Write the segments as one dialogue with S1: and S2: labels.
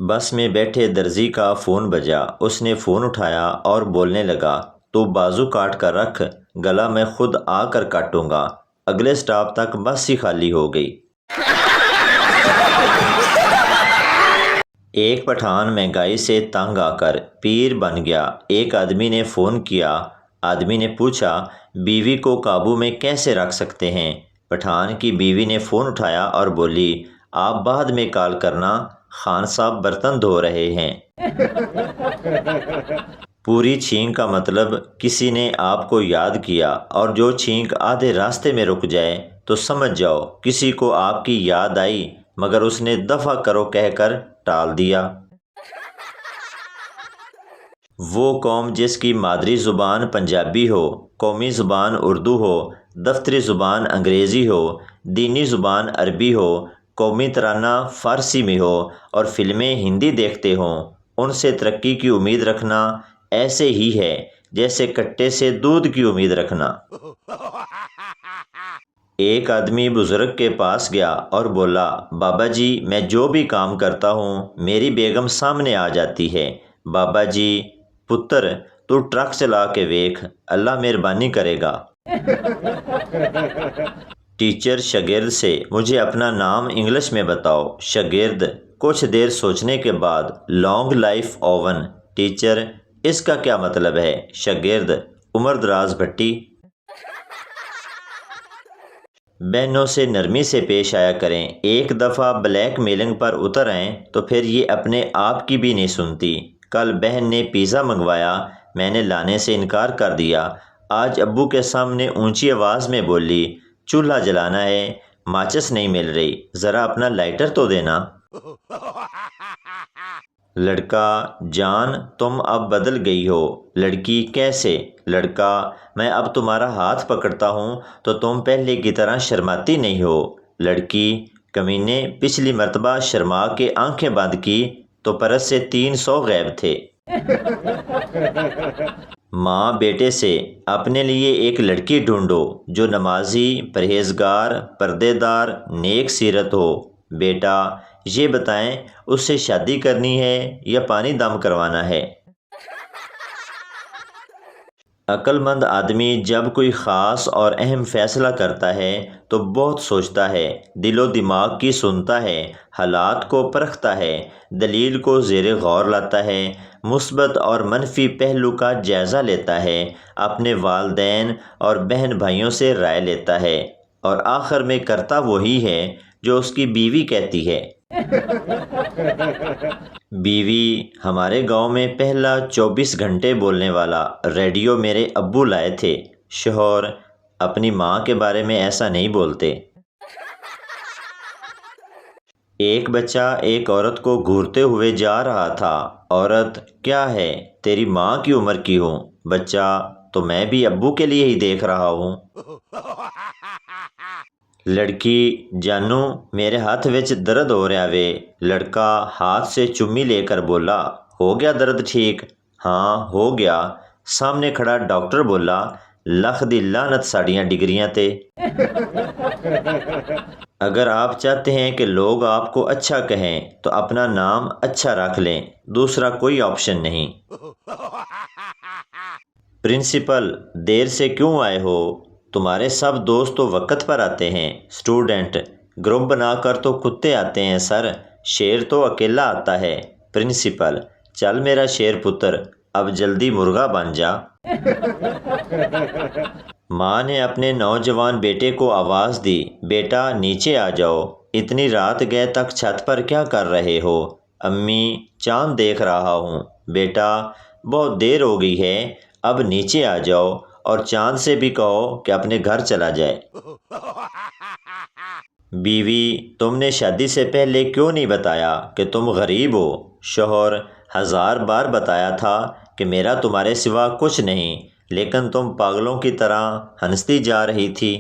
S1: بس میں بیٹھے درزی کا فون بجا۔ اس نے فون اٹھایا اور بولنے لگا، تو بازو کاٹ کر رکھ، گلا میں خود آ کر کاٹوں گا۔ اگلے سٹاپ تک بس ہی خالی ہو گئی۔ ایک پٹھان مہنگائی سے تنگ آ کر پیر بن گیا۔ ایک آدمی نے فون کیا۔ آدمی نے پوچھا، بیوی کو قابو میں کیسے رکھ سکتے ہیں؟ پٹھان کی بیوی نے فون اٹھایا اور بولی، آپ بعد میں کال کرنا، خان صاحب برتن دھو رہے ہیں۔ پوری چھینک کا مطلب کسی نے آپ کو یاد کیا، اور جو چھینک آدھے راستے میں رک جائے تو سمجھ جاؤ کسی کو آپ کی یاد آئی مگر اس نے دفع کرو کہہ کر ٹال دیا۔ وہ قوم جس کی مادری زبان پنجابی ہو، قومی زبان اردو ہو، دفتری زبان انگریزی ہو، دینی زبان عربی ہو، قومی ترانہ فارسی میں ہو اور فلمیں ہندی دیکھتے ہوں، ان سے ترقی کی امید رکھنا ایسے ہی ہے جیسے کٹے سے دودھ کی امید رکھنا۔ ایک آدمی بزرگ کے پاس گیا اور بولا، بابا جی میں جو بھی کام کرتا ہوں میری بیگم سامنے آ جاتی ہے۔ بابا جی، پتر تو ٹرک چلا کے ویکھ، اللہ مہربانی کرے گا۔ ٹیچر شاگرد سے، مجھے اپنا نام انگلش میں بتاؤ۔ شاگرد کچھ دیر سوچنے کے بعد، لانگ لائف اوون۔ ٹیچر، اس کا کیا مطلب ہے؟ شاگرد، عمر دراز بھٹی۔ بہنوں سے نرمی سے پیش آیا کریں، ایک دفعہ بلیک میلنگ پر اتر آئیں تو پھر یہ اپنے آپ کی بھی نہیں سنتی۔ کل بہن نے پیزا منگوایا، میں نے لانے سے انکار کر دیا۔ آج ابو کے سامنے اونچی آواز میں بولی، چولہا جلانا ہے، ماچس نہیں مل رہی، ذرا اپنا لائٹر تو دینا۔ لڑکا، جان تم اب بدل گئی ہو۔ لڑکی، کیسے؟ لڑکا، میں اب تمہارا ہاتھ پکڑتا ہوں تو تم پہلے کی طرح شرماتی نہیں ہو۔ لڑکی، کمینے، پچھلی مرتبہ شرما کے آنکھیں بند کی تو پرس سے 300 غائب تھے۔ ماں بیٹے سے، اپنے لیے ایک لڑکی ڈھونڈو جو نمازی، پرہیزگار، پردے دار، نیک سیرت ہو۔ بیٹا، یہ بتائیں اس سے شادی کرنی ہے یا پانی دم کروانا ہے؟ عقل مند آدمی جب کوئی خاص اور اہم فیصلہ کرتا ہے تو بہت سوچتا ہے، دل و دماغ کی سنتا ہے، حالات کو پرکھتا ہے، دلیل کو زیر غور لاتا ہے، مثبت اور منفی پہلو کا جائزہ لیتا ہے، اپنے والدین اور بہن بھائیوں سے رائے لیتا ہے، اور آخر میں کرتا وہی ہے جو اس کی بیوی کہتی ہے۔ بیوی، ہمارے گاؤں میں پہلا 24 گھنٹے بولنے والا ریڈیو میرے ابو لائے تھے۔ شوہر، اپنی ماں کے بارے میں ایسا نہیں بولتے۔ ایک بچہ ایک عورت کو گھورتے ہوئے جا رہا تھا۔ عورت، کیا ہے، تیری ماں کی عمر کی ہوں۔ بچہ، تو میں بھی ابو کے لیے ہی دیکھ رہا ہوں۔ لڑکی، جانو میرے ہاتھ وچ درد ہو رہا وے۔ لڑکا ہاتھ سے چمی لے کر بولا، ہو گیا درد ٹھیک؟ ہاں ہو گیا۔ سامنے کھڑا ڈاکٹر بولا، لکھ دی لعنت ساڑیاں ڈگریاں تے۔ اگر آپ چاہتے ہیں کہ لوگ آپ کو اچھا کہیں تو اپنا نام اچھا رکھ لیں، دوسرا کوئی آپشن نہیں۔ پرنسپل، دیر سے کیوں آئے ہو؟ تمہارے سب دوست تو وقت پر آتے ہیں۔ اسٹوڈنٹ، گروپ بنا کر تو کتے آتے ہیں سر، شیر تو اکیلا آتا ہے۔ پرنسپل، چل میرا شیر پتر، اب جلدی مرغا بن جا۔ ماں نے اپنے نوجوان بیٹے کو آواز دی، بیٹا نیچے آ جاؤ، اتنی رات گئے تک چھت پر کیا کر رہے ہو؟ امی، چاند دیکھ رہا ہوں۔ بیٹا، بہت دیر ہو گئی ہے، اب نیچے آ جاؤ اور چاند سے بھی کہو کہ اپنے گھر چلا جائے۔ بیوی، تم نے شادی سے پہلے کیوں نہیں بتایا کہ تم غریب ہو؟ شوہر، 1000 بار بتایا تھا کہ میرا تمہارے سوا کچھ نہیں، لیکن تم پاگلوں کی طرح ہنستی جا رہی تھی۔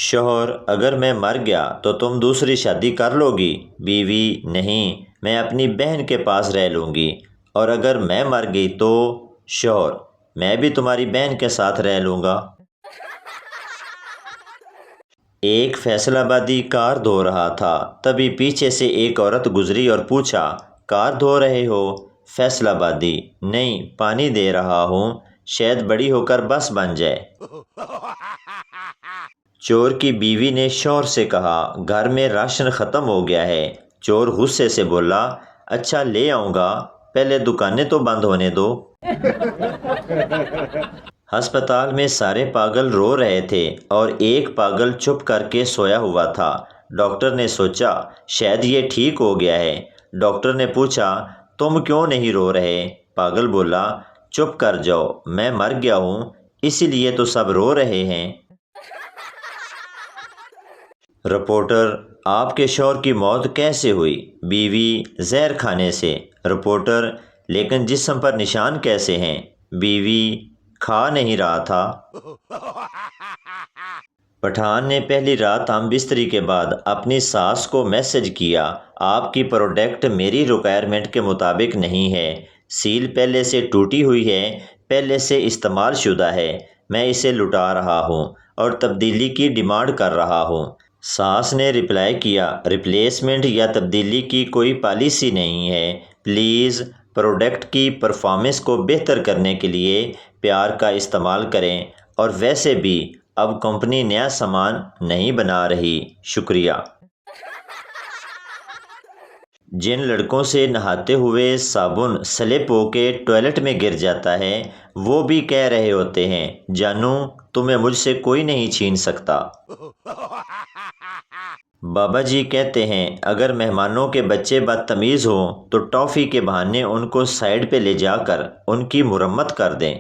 S1: شوہر، اگر میں مر گیا تو تم دوسری شادی کر لو گی؟ بیوی، نہیں، میں اپنی بہن کے پاس رہ لوں گی۔ اور اگر میں مر گئی تو؟ شوہر، میں بھی تمہاری بہن کے ساتھ رہ لوں گا۔ ایک فیصل آبادی کار دھو رہا تھا، تبھی پیچھے سے ایک عورت گزری اور پوچھا، کار دھو رہے ہو؟ فیصل آبادی، نہیں، پانی دے رہا ہوں، شاید بڑی ہو کر بس بن جائے۔ چور کی بیوی نے شوہر سے کہا، گھر میں راشن ختم ہو گیا ہے۔ چور غصے سے بولا، اچھا لے آؤں گا، پہلے دکانیں تو بند ہونے دو۔ ہسپتال میں سارے پاگل رو رہے تھے اور ایک پاگل چپ کر کے سویا ہوا تھا۔ ڈاکٹر نے سوچا شاید یہ ٹھیک ہو گیا ہے۔ ڈاکٹر نے پوچھا، تم کیوں نہیں رو رہے؟ پاگل بولا، چپ کر جاؤ، میں مر گیا ہوں، اسی لیے تو سب رو رہے ہیں۔ رپورٹر، آپ کے شوہر کی موت کیسے ہوئی؟ بیوی، زہر کھانے سے۔ رپورٹر، لیکن جسم پر نشان کیسے ہیں؟ بیوی، کھا نہیں رہا تھا۔ پٹھان نے پہلی رات ہم بستری کے بعد اپنی ساس کو میسج کیا، آپ کی پروڈکٹ میری ریکوائرمنٹ کے مطابق نہیں ہے، سیل پہلے سے ٹوٹی ہوئی ہے، پہلے سے استعمال شدہ ہے، میں اسے لٹا رہا ہوں اور تبدیلی کی ڈیمانڈ کر رہا ہوں۔ ساس نے رپلائی کیا، ریپلیسمنٹ یا تبدیلی کی کوئی پالیسی نہیں ہے، پلیز پروڈکٹ کی پرفارمنس کو بہتر کرنے کے لیے پیار کا استعمال کریں، اور ویسے بھی اب کمپنی نیا سامان نہیں بنا رہی، شکریہ۔ جن لڑکوں سے نہاتے ہوئے صابن سلپ ہو کے ٹوائلٹ میں گر جاتا ہے، وہ بھی کہہ رہے ہوتے ہیں، جانو تمہیں مجھ سے کوئی نہیں چھین سکتا۔ بابا جی کہتے ہیں، اگر مہمانوں کے بچے بدتمیز ہوں تو ٹافی کے بہانے ان کو سائیڈ پہ لے جا کر ان کی مرمت کر دیں۔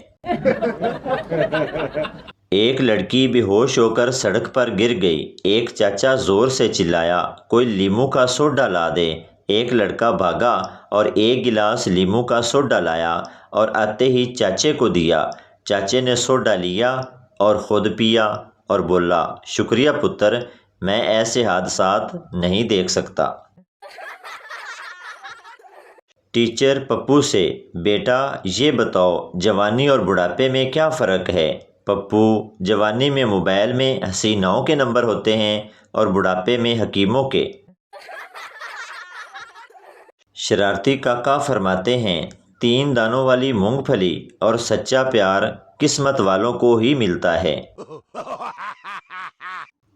S1: ایک لڑکی بے ہوش ہو کر سڑک پر گر گئی، ایک چاچا زور سے چلایا، کوئی لیمو کا سوڈا لا دے۔ ایک لڑکا بھاگا اور ایک گلاس لیمو کا سوڈا لایا اور آتے ہی چاچے کو دیا۔ چاچے نے سوڈا لیا اور خود پیا اور بولا، شکریہ پتر، میں ایسے حادثات نہیں دیکھ سکتا۔ ٹیچر پپو سے، بیٹا یہ بتاؤ جوانی اور بڑھاپے میں کیا فرق ہے؟ پپو، جوانی میں موبائل میں حسیناؤں کے نمبر ہوتے ہیں اور بڑھاپے میں حکیموں کے۔ شرارتی کاکا فرماتے ہیں، 3 دانوں والی مونگ پھلی اور سچا پیار قسمت والوں کو ہی ملتا ہے۔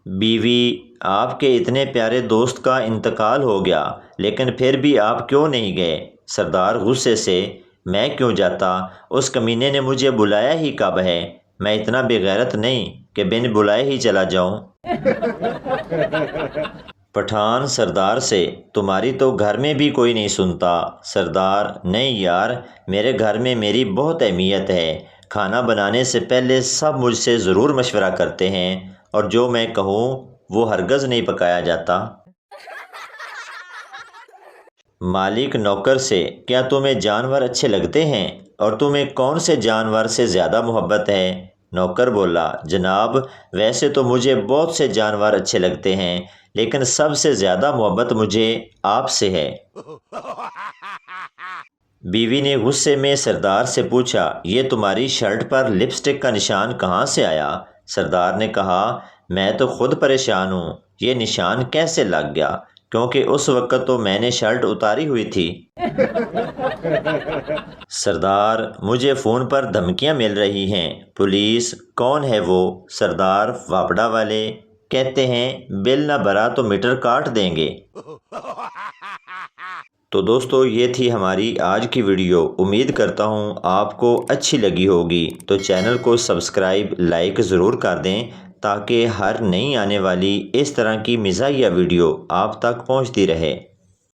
S1: بیوی، آپ کے اتنے پیارے دوست کا انتقال ہو گیا، لیکن پھر بھی آپ کیوں نہیں گئے؟ سردار غصے سے، میں کیوں جاتا، اس کمینے نے مجھے بلایا ہی کب ہے، میں اتنا بے غیرت نہیں کہ بن بلائے ہی چلا جاؤں۔ پٹھان سردار سے، تمہاری تو گھر میں بھی کوئی نہیں سنتا۔ سردار، نہیں یار، میرے گھر میں میری بہت اہمیت ہے، کھانا بنانے سے پہلے سب مجھ سے ضرور مشورہ کرتے ہیں، اور جو میں کہوں وہ ہرگز نہیں پکایا جاتا۔ مالک نوکر سے، کیا تمہیں جانور اچھے لگتے ہیں اور تمہیں کون سے جانور سے زیادہ محبت ہے؟ نوکر بولا، جناب ویسے تو مجھے بہت سے جانور اچھے لگتے ہیں، لیکن سب سے زیادہ محبت مجھے آپ سے ہے۔ بیوی نے غصے میں سردار سے پوچھا، یہ تمہاری شرٹ پر لپسٹک کا نشان کہاں سے آیا؟ سردار نے کہا، میں تو خود پریشان ہوں، یہ نشان کیسے لگ گیا، کیونکہ اس وقت تو میں نے شرٹ اتاری ہوئی تھی۔ سردار، مجھے فون پر دھمکیاں مل رہی ہیں، پولیس، کون ہے وہ؟ سردار، واپڈا والے، کہتے ہیں بل نہ بھرا تو میٹر کاٹ دیں گے۔ تو دوستو، یہ تھی ہماری آج کی ویڈیو، امید کرتا ہوں آپ کو اچھی لگی ہوگی، تو چینل کو سبسکرائب، لائک ضرور کر دیں تاکہ ہر نئی آنے والی اس طرح کی مزاحیہ ویڈیو آپ تک پہنچتی رہے۔